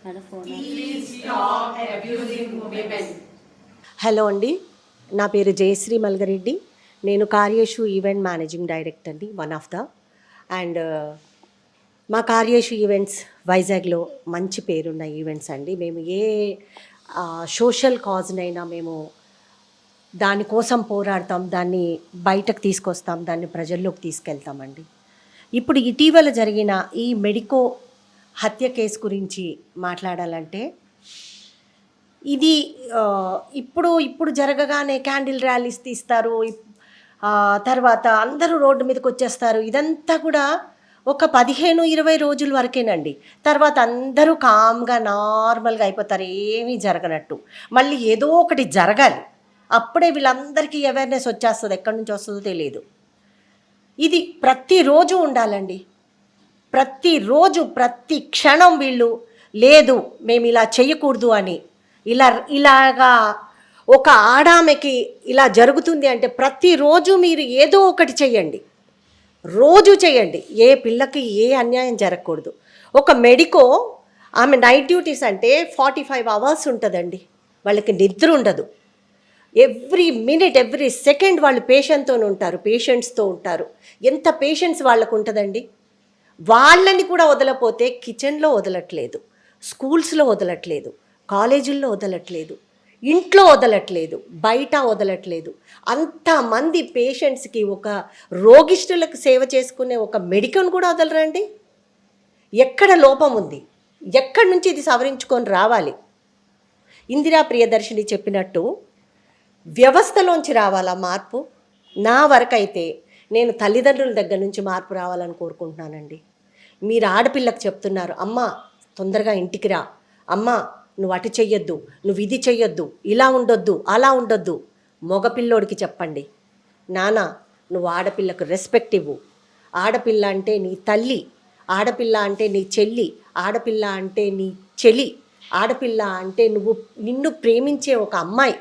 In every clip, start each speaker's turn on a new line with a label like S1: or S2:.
S1: Please stop abusing women.
S2: Hello అండి, నా పేరు జయశ్రీ మల్గరెడ్డి. నేను కార్యేషు ఈవెంట్ మేనేజింగ్ డైరెక్టర్ని, వన్ ఆఫ్ ద. అండ్ మా కార్యేషు ఈవెంట్స్ వైజాగ్లో మంచి పేరున్న ఈవెంట్స్ అండి. మేము ఏ సోషల్ కాజ్నైనా మేము దానికోసం పోరాడతాం, దాన్ని బయటకు తీసుకొస్తాం, దాన్ని ప్రజల్లోకి తీసుకెళ్తామండి. ఇప్పుడు ఇటీవల జరిగిన ఈ మెడికో హత్య కేసు గురించి మాట్లాడాలంటే, ఇది ఇప్పుడు జరగగానే క్యాండిల్ ర్యాలీస్ తీస్తారు, తర్వాత అందరూ రోడ్డు మీదకి వచ్చేస్తారు. ఇదంతా కూడా ఒక 15-20 రోజుల వరకేనండి. తర్వాత అందరూ కామ్గా నార్మల్గా అయిపోతారు, ఏమీ జరగనట్టు. మళ్ళీ ఏదో ఒకటి జరగాలి, అప్పుడే వీళ్ళందరికీ అవేర్నెస్ వచ్చేస్తుంది. ఎక్కడి నుంచి వస్తుందో తెలియదు. ఇది ప్రతిరోజు ఉండాలండి. ప్రతిరోజు ప్రతి క్షణం వీళ్ళు లేదు మేము ఇలా చేయకూడదు అని, ఇలాగా ఒక ఆడామెకి ఇలా జరుగుతుంది అంటే ప్రతిరోజు మీరు ఏదో ఒకటి చెయ్యండి, రోజు చేయండి. ఏ పిల్లకి ఏ అన్యాయం జరగకూడదు. ఒక మెడికో ఆమె నైట్ డ్యూటీస్ అంటే 45 అవర్స్ ఉంటుందండి. వాళ్ళకి నిద్ర ఉండదు. ఎవ్రీ మినిట్ ఎవ్రీ సెకండ్ వాళ్ళు పేషెంట్స్తో ఉంటారు. ఎంత పేషెన్స్ వాళ్ళకు ఉంటుందండి. వాళ్ళని కూడా వదలపోతే కిచెన్లో వదలట్లేదు, స్కూల్స్లో వదలట్లేదు, కాలేజీల్లో వదలట్లేదు, ఇంట్లో వదలట్లేదు, బయట వదలట్లేదు. అంతమంది పేషెంట్స్కి, ఒక రోగిష్ఠులకు సేవ చేసుకునే ఒక మెడికల్ని కూడా వదలరండి. ఎక్కడ లోపం ఉంది? ఎక్కడి నుంచి ఇది సవరించుకొని రావాలి? ఇందిరా ప్రియదర్శిని చెప్పినట్టు వ్యవస్థలోంచి రావాలా మార్పు? నా వరకైతే నేను తల్లిదండ్రుల దగ్గర నుంచి మార్పు రావాలని కోరుకుంటున్నానండి. మీరు ఆడపిల్లకు చెప్తున్నారు, అమ్మ తొందరగా ఇంటికి రా, అమ్మ నువ్వు అటు చెయ్యొద్దు, నువ్వు ఇది చెయ్యొద్దు, ఇలా ఉండొద్దు, అలా ఉండొద్దు. మగపిల్లోడికి చెప్పండి, నాన్న నువ్వు ఆడపిల్లకు రెస్పెక్ట్ ఇవ్వు. ఆడపిల్ల అంటే నీ తల్లి, ఆడపిల్ల అంటే నీ చెల్లి, ఆడపిల్ల అంటే నీ చెలి, ఆడపిల్ల అంటే నిన్ను ప్రేమించే ఒక అమ్మాయి.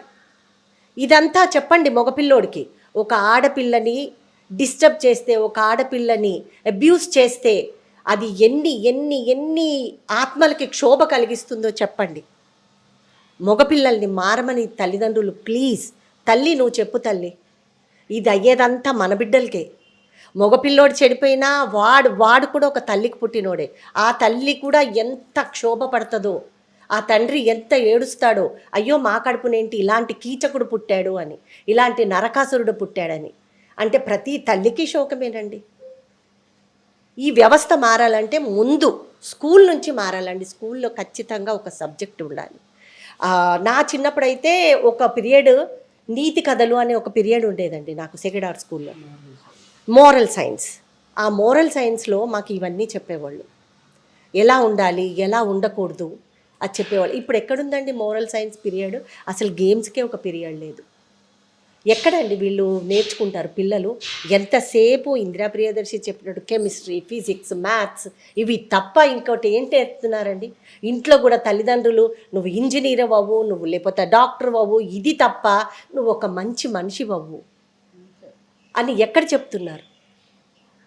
S2: ఇదంతా చెప్పండి మగపిల్లోడికి. ఒక ఆడపిల్లని డిస్టర్బ్ చేస్తే, ఒక ఆడపిల్లని అబ్యూస్ చేస్తే అది ఎన్ని ఆత్మలకి క్షోభ కలిగిస్తుందో చెప్పండి. మగపిల్లల్ని మారమని తల్లిదండ్రులు ప్లీజ్, తల్లి నువ్వు చెప్పు తల్లి. ఇది అయ్యేదంతా మన బిడ్డలకే. మగపిల్లోడు చెడిపోయినా వాడు కూడా ఒక తల్లికి పుట్టినోడే. ఆ తల్లి కూడా ఎంత క్షోభ పడుతుందో, ఆ తండ్రి ఎంత ఏడుస్తాడో, అయ్యో మా కడుపునేంటి ఇలాంటి కీచకుడు పుట్టాడు అని, ఇలాంటి నరకాసురుడు పుట్టాడని. అంటే ప్రతి తల్లికి శోకమేనండి. ఈ వ్యవస్థ మారాలంటే ముందు స్కూల్ నుంచి మారాలండి. స్కూల్లో ఖచ్చితంగా ఒక సబ్జెక్ట్ ఉండాలి. నా చిన్నప్పుడైతే ఒక పీరియడ్ నీతి కథలు అనే ఒక పీరియడ్ ఉండేదండి నాకు సెకండ్ ఆర్ట్ స్కూల్లో, మోరల్ సైన్స్. ఆ మోరల్ సైన్స్లో మాకు ఇవన్నీ చెప్పేవాళ్ళు, ఎలా ఉండాలి ఎలా ఉండకూడదు అది చెప్పేవాళ్ళు. ఇప్పుడు ఎక్కడుందండి మోరల్ సైన్స్ పీరియడ్? అసలు గేమ్స్కే ఒక పీరియడ్ లేదు. ఎక్కడండి వీళ్ళు నేర్చుకుంటారు పిల్లలు? ఎంతసేపు ఇందిరా ప్రియదర్శి చెప్పినట్టు కెమిస్ట్రీ, ఫిజిక్స్, మ్యాథ్స్ ఇవి తప్ప ఇంకోటి ఏం నేర్పుతున్నారండి? ఇంట్లో కూడా తల్లిదండ్రులు నువ్వు ఇంజనీర్ అవ్వవు, నువ్వు లేకపోతే డాక్టర్ అవ్వవు, ఇది తప్ప నువ్వు ఒక మంచి మనిషి అవ్వు అని ఎక్కడ చెప్తున్నారు?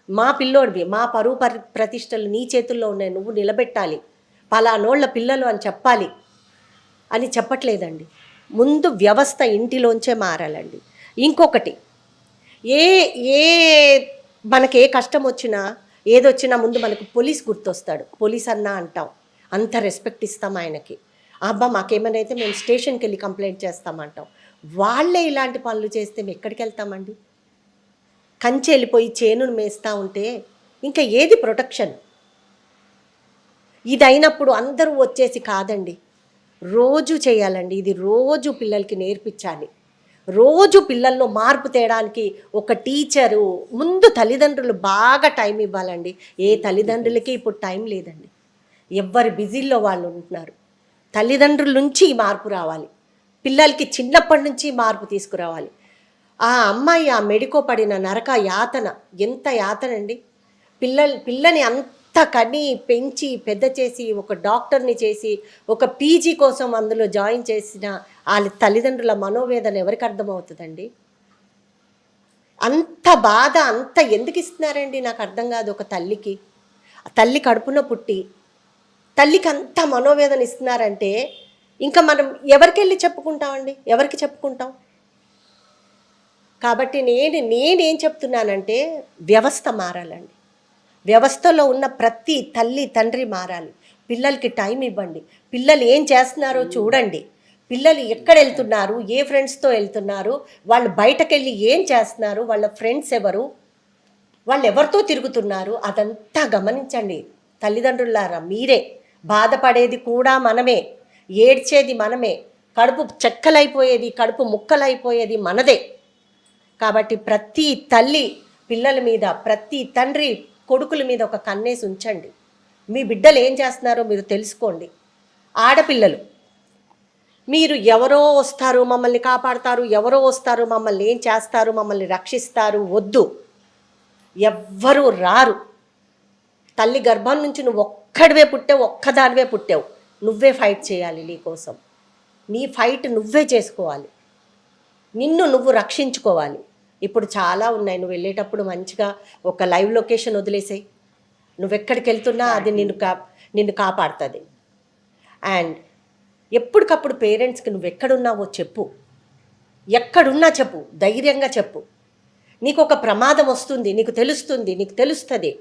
S2: మా పిల్లోడివి, మా పరువు ప్రతిష్టలు నీ చేతుల్లో ఉన్నాయి, నువ్వు నిలబెట్టాలి, పలానోళ్ళ పిల్లలు అని చెప్పాలి అని చెప్పట్లేదండి. ముందు వ్యవస్థ ఇంటిలోంచే మారాలండి. ఇంకొకటి, ఏ మనకి ఏ కష్టం వచ్చినా ఏదొచ్చినా ముందు మనకు పోలీస్ గుర్తొస్తాడు. పోలీస్ అన్నా అంటాం, అంత రెస్పెక్ట్ ఇస్తాం ఆయనకి. అబ్బా మాకేమైనా అయితే మేము స్టేషన్కి వెళ్ళి కంప్లైంట్ చేస్తామంటాం. వాళ్ళే ఇలాంటి పనులు చేస్తే మేము ఎక్కడికి వెళ్తామండి? కంచె వెళ్ళిపోయి చేనును మేస్తూ ఉంటే ఇంకా ఏది ప్రొటెక్షన్? ఇది అయినప్పుడు అందరూ వచ్చేసి కాదండి, రోజు చేయాలండి. ఇది రోజు పిల్లలకి నేర్పించాలి. రోజు పిల్లల్లో మార్పు తేయడానికి ఒక టీచరు, ముందు తల్లిదండ్రులు బాగా టైం ఇవ్వాలండి. ఏ తల్లిదండ్రులకి ఇప్పుడు టైం లేదండి, ఎవ్వరి బిజీల్లో వాళ్ళు ఉంటున్నారు. తల్లిదండ్రుల నుంచి మార్పు రావాలి, పిల్లలకి చిన్నప్పటి నుంచి మార్పు తీసుకురావాలి. ఆ అమ్మాయి ఆ మెడికో పడిన నరక యాతన, ఎంత యాతనండి. పిల్లని అంత కని పెంచి పెద్ద చేసి ఒక డాక్టర్ని చేసి ఒక పీజీ కోసం అందులో జాయిన్ చేసిన వాళ్ళ తల్లిదండ్రుల మనోవేదన ఎవరికి అర్థమవుతుందండి? అంత బాధ అంత ఎందుకు ఇస్తున్నారండి? నాకు అర్థం కాదు. ఒక తల్లి కడుపున పుట్టి తల్లికి అంత మనోవేదన ఇస్తున్నారంటే ఇంకా మనం ఎవరికి వెళ్ళి చెప్పుకుంటామండి, ఎవరికి చెప్పుకుంటాం? కాబట్టి నేనేం చెప్తున్నానంటే వ్యవస్థ మారాలండి. వ్యవస్థలో ఉన్న ప్రతి తల్లి తండ్రి మారాలి. పిల్లలకి టైం ఇవ్వండి. పిల్లలు ఏం చేస్తున్నారో చూడండి. పిల్లలు ఎక్కడ వెళ్తున్నారు, ఏ ఫ్రెండ్స్తో వెళ్తున్నారు, వాళ్ళు బయటకెళ్ళి ఏం చేస్తున్నారు, వాళ్ళ ఫ్రెండ్స్ ఎవరు, వాళ్ళు ఎవరితో తిరుగుతున్నారు, అదంతా గమనించండి. తల్లిదండ్రులారా, మీరే బాధపడేది కూడా మనమే, ఏడ్చేది మనమే, కడుపు చెక్కలైపోయేది, కడుపు ముక్కలైపోయేది మనదే. కాబట్టి ప్రతి తల్లి పిల్లల మీద, ప్రతి తండ్రి కొడుకుల మీద ఒక కన్నేసి ఉంచండి. మీ బిడ్డలు ఏం చేస్తున్నారో మీరు తెలుసుకోండి. ఆడపిల్లలు, మీరు ఎవరో వస్తారు మమ్మల్ని కాపాడతారు, ఎవరో వస్తారు మమ్మల్ని ఏం చేస్తారు, మమ్మల్ని రక్షిస్తారు, వద్దు. ఎవ్వరూ రారు. తల్లి గర్భం నుంచి నువ్వు ఒక్కడివే పుట్టావు, ఒక్కదానివే పుట్టావు. నువ్వే ఫైట్ చేయాలి నీకోసం. నీ ఫైట్ నువ్వే చేసుకోవాలి. నిన్ను నువ్వు రక్షించుకోవాలి. ఇప్పుడు చాలా ఉన్నాయి. నువ్వు వెళ్ళేటప్పుడు మంచిగా ఒక లైవ్ లొకేషన్ వదిలేసాయి. నువ్వెక్కడికి వెళ్తున్నా అది నిన్ను కాపాడుతుంది. అండ్ ఎప్పటికప్పుడు పేరెంట్స్కి నువ్వు ఎక్కడున్నావో చెప్పు. ఎక్కడున్నా చెప్పు, ధైర్యంగా చెప్పు. నీకు ఒక ప్రమాదం వస్తుంది, నీకు తెలుస్తుంది.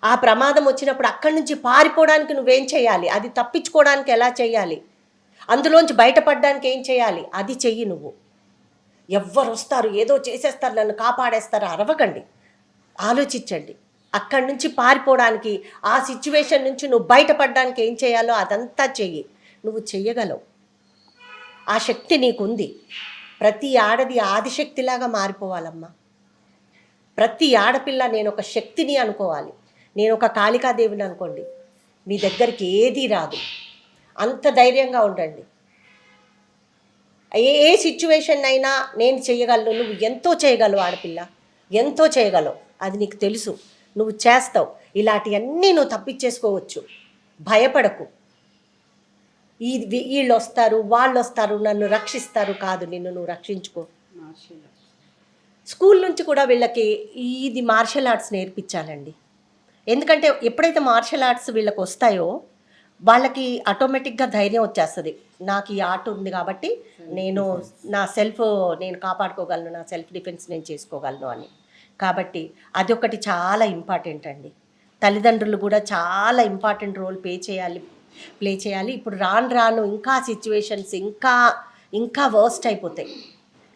S2: ఆ ప్రమాదం వచ్చినప్పుడు అక్కడి నుంచి పారిపోవడానికి నువ్వేం చేయాలి, అది తప్పించుకోవడానికి ఎలా చేయాలి, అందులోంచి బయటపడడానికి ఏం చేయాలి, అది చెయ్యి నువ్వు. ఎవ్వరు వస్తారు, ఏదో చేసేస్తారు, నన్ను కాపాడేస్తారు అరవకండి. ఆలోచించండి. అక్కడి నుంచి పారిపోవడానికి, ఆ సిచ్యువేషన్ నుంచి నువ్వు బయటపడడానికి ఏం చేయాలో అదంతా చెయ్యి. నువ్వు చెయ్యగలవు. ఆ శక్తి నీకుంది. ప్రతి ఆడది ఆదిశక్తిలాగా మారిపోవాలమ్మా. ప్రతి ఆడపిల్ల నేను ఒక శక్తిని అనుకోవాలి, నేను ఒక కాళికాదేవిని అనుకోండి. మీ దగ్గరికి ఏదీ రాదు. అంత ధైర్యంగా ఉండండి. ఏ సిచ్యువేషన్ అయినా నేను చేయగలను. నువ్వు ఎంతో చేయగలవు ఆడపిల్ల, ఎంతో చేయగలవు. అది నీకు తెలుసు, నువ్వు చేస్తావు. ఇలాంటివన్నీ నువ్వు తప్పించేసుకోవచ్చు. భయపడకు. వీళ్ళు వస్తారు, వాళ్ళు వస్తారు, నన్ను రక్షిస్తారు. కాదు, నిన్ను నువ్వు రక్షించుకో. స్కూల్ నుంచి కూడా వీళ్ళకి ఇది మార్షల్ ఆర్ట్స్ నేర్పించాలండి. ఎందుకంటే ఎప్పుడైతే మార్షల్ ఆర్ట్స్ వీళ్ళకి వస్తాయో వాళ్ళకి ఆటోమేటిక్గా ధైర్యం వచ్చేస్తుంది. నాకు ఈ ఆర్ట్ ఉంది కాబట్టి నేను నేను కాపాడుకోగలను, నా సెల్ఫ్ డిఫెన్స్ నేను చేసుకోగలను అని. కాబట్టి అదొకటి చాలా ఇంపార్టెంట్ అండి. తల్లిదండ్రులు కూడా చాలా ఇంపార్టెంట్ రోల్ ప్లే చేయాలి. ఇప్పుడు రాను ఇంకా సిచ్యువేషన్స్ ఇంకా వర్స్ట్ అయిపోతాయి.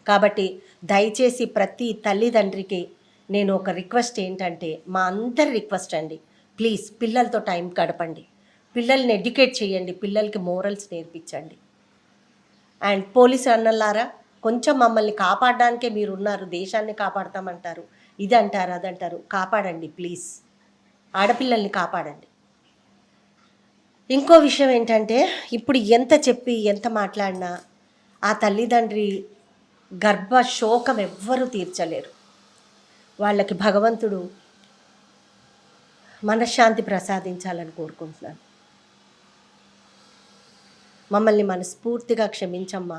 S2: కాబట్టి దయచేసి ప్రతి తల్లిదండ్రికి నేను ఒక రిక్వెస్ట్ ఏంటంటే, మా అందరి రిక్వెస్ట్ అండి, ప్లీజ్ పిల్లలతో టైం గడపండి, పిల్లల్ని ఎడ్యుకేట్ చేయండి, పిల్లలకి మోరల్స్ నేర్పించండి. అండ్ పోలీసు అన్నలారా, కొంచెం మమ్మల్ని కాపాడడానికే మీరు ఉన్నారు, దేశాన్ని కాపాడతామంటారు, ఇది అంటారు, అదంటారు. కాపాడండి ప్లీజ్, ఆడపిల్లల్ని కాపాడండి. ఇంకో విషయం ఏంటంటే, ఇప్పుడు ఎంత చెప్పి ఎంత మాట్లాడినా ఆ తల్లిదండ్రి గర్భ శోకం ఎవ్వరూ తీర్చలేరు. వాళ్ళకి భగవంతుడు మనశ్శాంతి ప్రసాదించాలని కోరుకుంటున్నాను. మమ్మల్ని మనస్ఫూర్తిగా క్షమించమ్మా.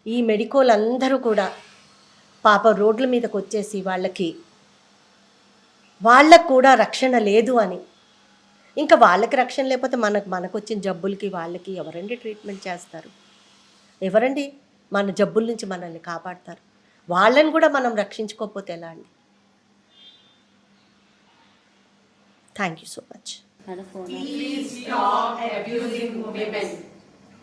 S2: ఈ మెడికోలు అందరూ కూడా పాప రోడ్ల మీదకి వచ్చేసి వాళ్ళకు కూడా రక్షణ లేదు అని, ఇంకా వాళ్ళకి రక్షణ లేకపోతే మనకు వచ్చిన జబ్బులకి వాళ్ళకి ఎవరండి ట్రీట్మెంట్ చేస్తారు? ఎవరండి మన జబ్బుల నుంచి మనల్ని కాపాడతారు? వాళ్ళని కూడా మనం రక్షించుకోకపోతే ఎలా అండి? Thank you so much.
S1: Please stop abusing women.